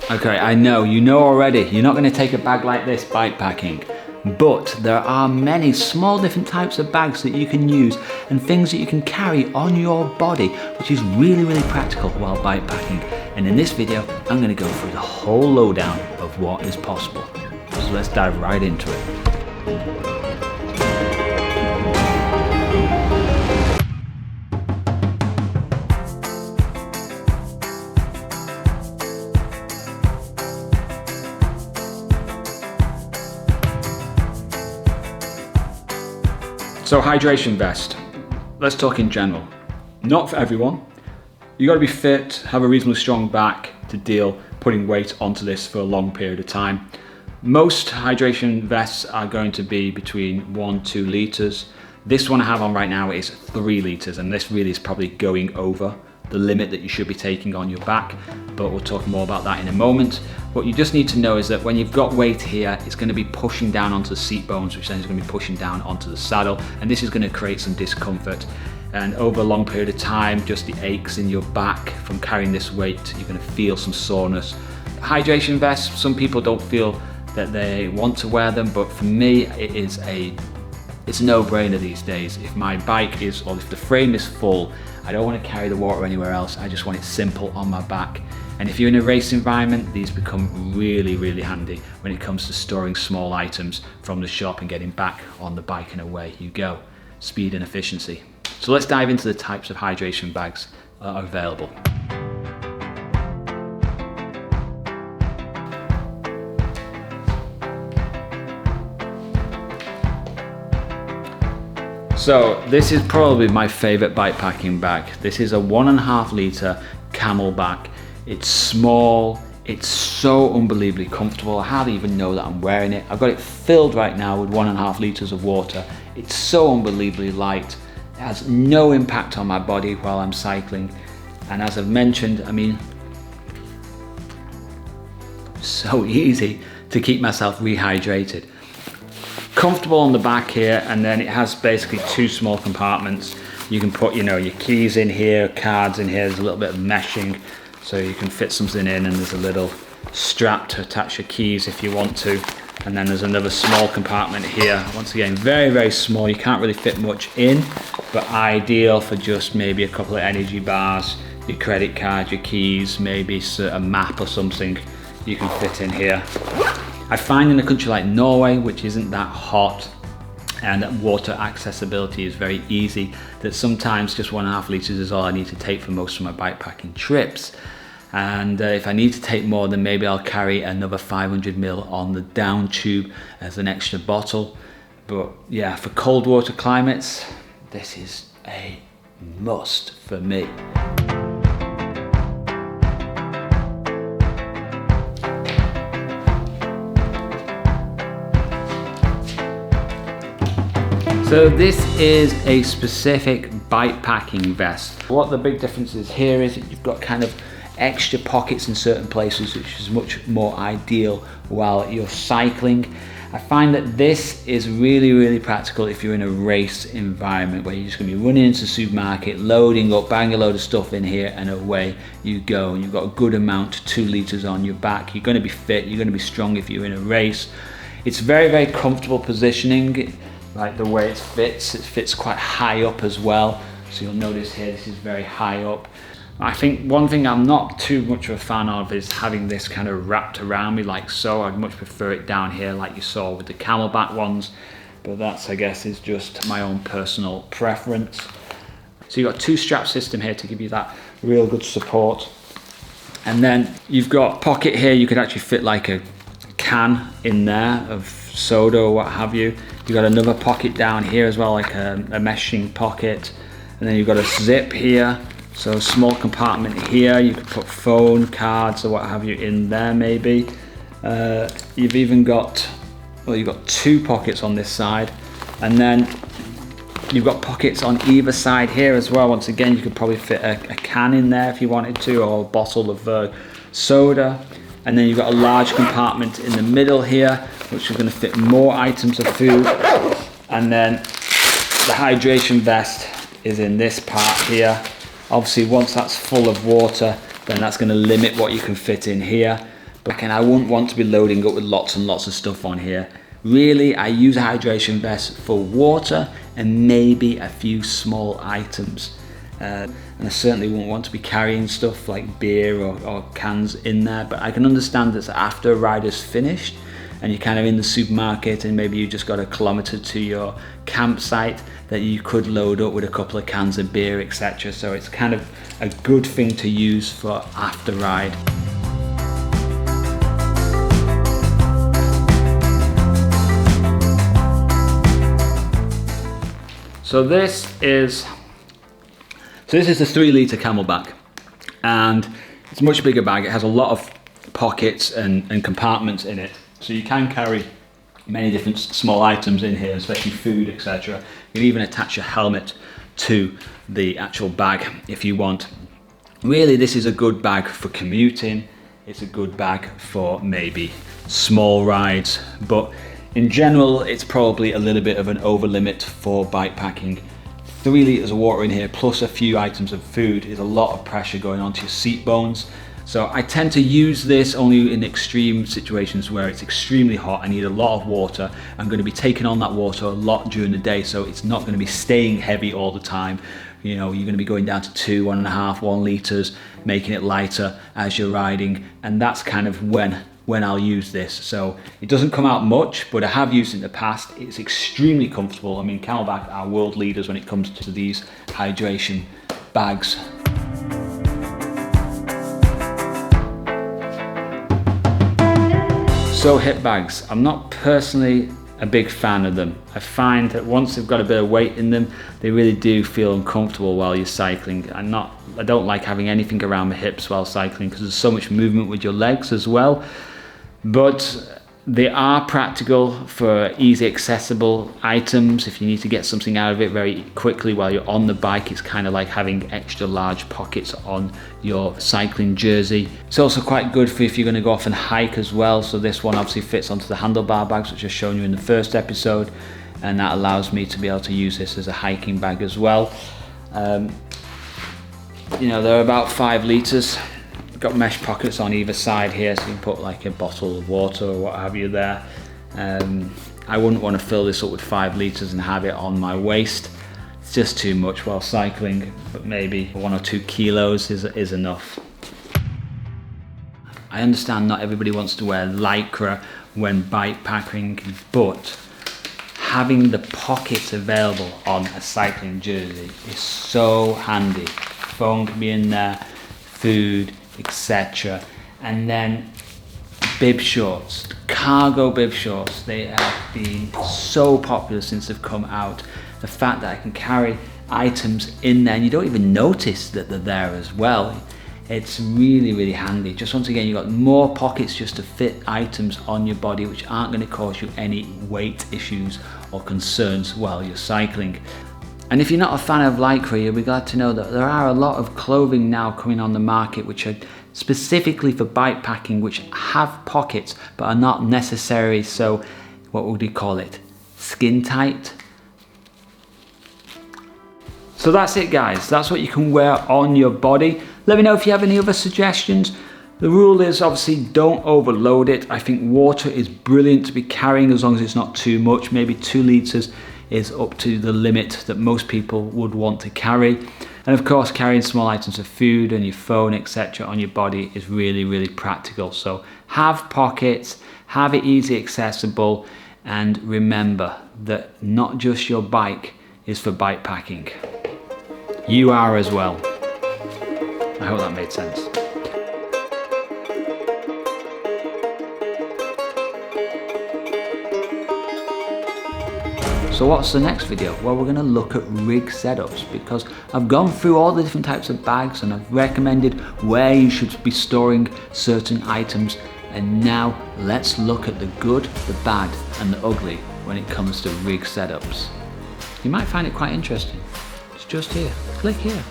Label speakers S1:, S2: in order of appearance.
S1: Okay, I know, you know already, you're not going to take a bag like this bike packing. But there are many small different types of bags that you can use and things that you can carry on your body, which is really, really practical while bike packing. And in this video, I'm going to go through the whole lowdown of what is possible. So let's dive right into it. So hydration vest, let's talk in general. Not for everyone. You got to be fit, have a reasonably strong back to deal putting weight onto this for a long period of time. Most hydration vests are going to be between 1-2 liters. This one I have on right now is 3 liters, and this really is probably going over the limit that you should be taking on your back, but we'll talk more about that in a moment. What you just need to know is that when you've got weight here, it's going to be pushing down onto the seat bones, which then is going to be pushing down onto the saddle, and this is going to create some discomfort. And over a long period of time, just the aches in your back from carrying this weight, you're going to feel some soreness. Hydration vests, some people don't feel that they want to wear them, but for me, it's a no-brainer these days. If my bike is, or if the frame is full, I don't want to carry the water anywhere else. I just want it simple on my back. And if you're in a race environment, these become really, really handy when it comes to storing small items from the shop and getting back on the bike, and away you go. Speed and efficiency. So let's dive into the types of hydration bags that are available. So this is probably my favorite bike packing bag. This is a 1.5 liter Camelbak. It's small, it's so unbelievably comfortable. I hardly even know that I'm wearing it. I've got it filled right now with 1.5 liters of water. It's so unbelievably light. It has no impact on my body while I'm cycling. And as I've mentioned, I mean, so easy to keep myself rehydrated. Comfortable on the back here, and then it has basically 2 small compartments. You can put, you know, your keys in here, cards in here. There's a little bit of meshing, so you can fit something in, and there's a little strap to attach your keys if you want to. And then there's another small compartment here. Once again, very, very small. You can't really fit much in, but ideal for just maybe a couple of energy bars, your credit card, your keys, maybe a map or something you can fit in here. I find in a country like Norway, which isn't that hot, and that water accessibility is very easy, that sometimes just 1.5 liters is all I need to take for most of my bike packing trips. And if I need to take more, then maybe I'll carry another 500 ml on the down tube as an extra bottle. But yeah, for cold water climates, this is a must for me. So this is a specific bike packing vest. What the big difference is here is that you've got kind of extra pockets in certain places, which is much more ideal while you're cycling. I find that this is really, really practical if you're in a race environment where you're just gonna be running into the supermarket, loading up, bang a load of stuff in here, and away you go. And you've got a good amount, 2 liters on your back. You're gonna be fit, you're gonna be strong if you're in a race. It's very, very comfortable positioning. Like the way it fits quite high up as well. So you'll notice here, this is very high up. I think one thing I'm not too much of a fan of is having this kind of wrapped around me like so. I'd much prefer it down here like you saw with the Camelbak ones. But that's, I guess, is just my own personal preference. So you've got 2 strap system here to give you that real good support. And then you've got a pocket here. You could actually fit like a can in there of soda or what have you. You've got another pocket down here as well, like a meshing pocket. And then you've got a zip here. So a small compartment here. You could put phone, cards or what have you in there maybe. You've even got, well, you've got 2 pockets on this side. And then you've got pockets on either side here as well. Once again, you could probably fit a can in there if you wanted to, or a bottle of soda. And then you've got a large compartment in the middle here, which is going to fit more items of food. And then the hydration vest is in this part here. Obviously, once that's full of water, then that's going to limit what you can fit in here. But I wouldn't want to be loading up with lots and lots of stuff on here. Really, I use a hydration vest for water and maybe a few small items. And I certainly wouldn't want to be carrying stuff like beer or cans in there, but I can understand that after a ride is finished and you're kind of in the supermarket and maybe you just got a kilometre to your campsite, that you could load up with a couple of cans of beer, etc. So it's kind of a good thing to use for after ride. So this is the 3-litre Camelbak, and it's a much bigger bag. It has a lot of pockets and compartments in it, so you can carry many different small items in here, especially food, etc. You can even attach a helmet to the actual bag if you want. Really, this is a good bag for commuting. It's a good bag for maybe small rides, but in general, it's probably a little bit of an over limit for bike packing. 3 litres of water in here plus a few items of food is a lot of pressure going onto your seat bones. So I tend to use this only in extreme situations where it's extremely hot. I need a lot of water. I'm going to be taking on that water a lot during the day, so it's not going to be staying heavy all the time. You know, you're going to be going down to 2, 1.5, 1 litres, making it lighter as you're riding, and that's kind of when I'll use this. So it doesn't come out much, but I have used it in the past. It's extremely comfortable. I mean, Camelbak are world leaders when it comes to these hydration bags. So hip bags, I'm not personally a big fan of them. I find that once they've got a bit of weight in them, they really do feel uncomfortable while you're cycling. I don't like having anything around my hips while cycling because there's so much movement with your legs as well. But they are practical for easy accessible items. If you need to get something out of it very quickly while you're on the bike, it's kind of like having extra large pockets on your cycling jersey. It's also quite good for if you're going to go off and hike as well. So this one obviously fits onto the handlebar bags, which I've shown you in the first episode, and that allows me to be able to use this as a hiking bag as well. You know, they're about 5 litres. Got mesh pockets on either side here, so you can put like a bottle of water or what have you there. I wouldn't want to fill this up with 5 litres and have it on my waist. It's just too much while cycling, but maybe 1 or 2 kilos is enough. I understand not everybody wants to wear Lycra when bike packing, but having the pockets available on a cycling jersey is so handy. Phone can be in there, food, etc. And then bib shorts, cargo bib shorts, they have been so popular since they've come out. The fact that I can carry items in there and you don't even notice that they're there as well, it's really, really handy. Just once again, you've got more pockets just to fit items on your body which aren't going to cause you any weight issues or concerns while you're cycling. And if you're not a fan of Lycra, you'll be glad to know that there are a lot of clothing now coming on the market which are specifically for bike packing, which have pockets but are not necessarily so, what would you call it, skin tight. So that's it guys, that's what you can wear on your body. Let me know if you have any other suggestions. The rule is obviously don't overload it. I think water is brilliant to be carrying as long as it's not too much. Maybe 2 litres is up to the limit that most people would want to carry. And of course, carrying small items of food and your phone, etc. on your body is really, really practical. So have pockets, have it easy accessible, and remember that not just your bike is for bike packing. You are as well. I hope that made sense. So what's the next video? Well, we're going to look at rig setups because I've gone through all the different types of bags and I've recommended where you should be storing certain items, and now let's look at the good, the bad and the ugly when it comes to rig setups. You might find it quite interesting. It's just here. Click here.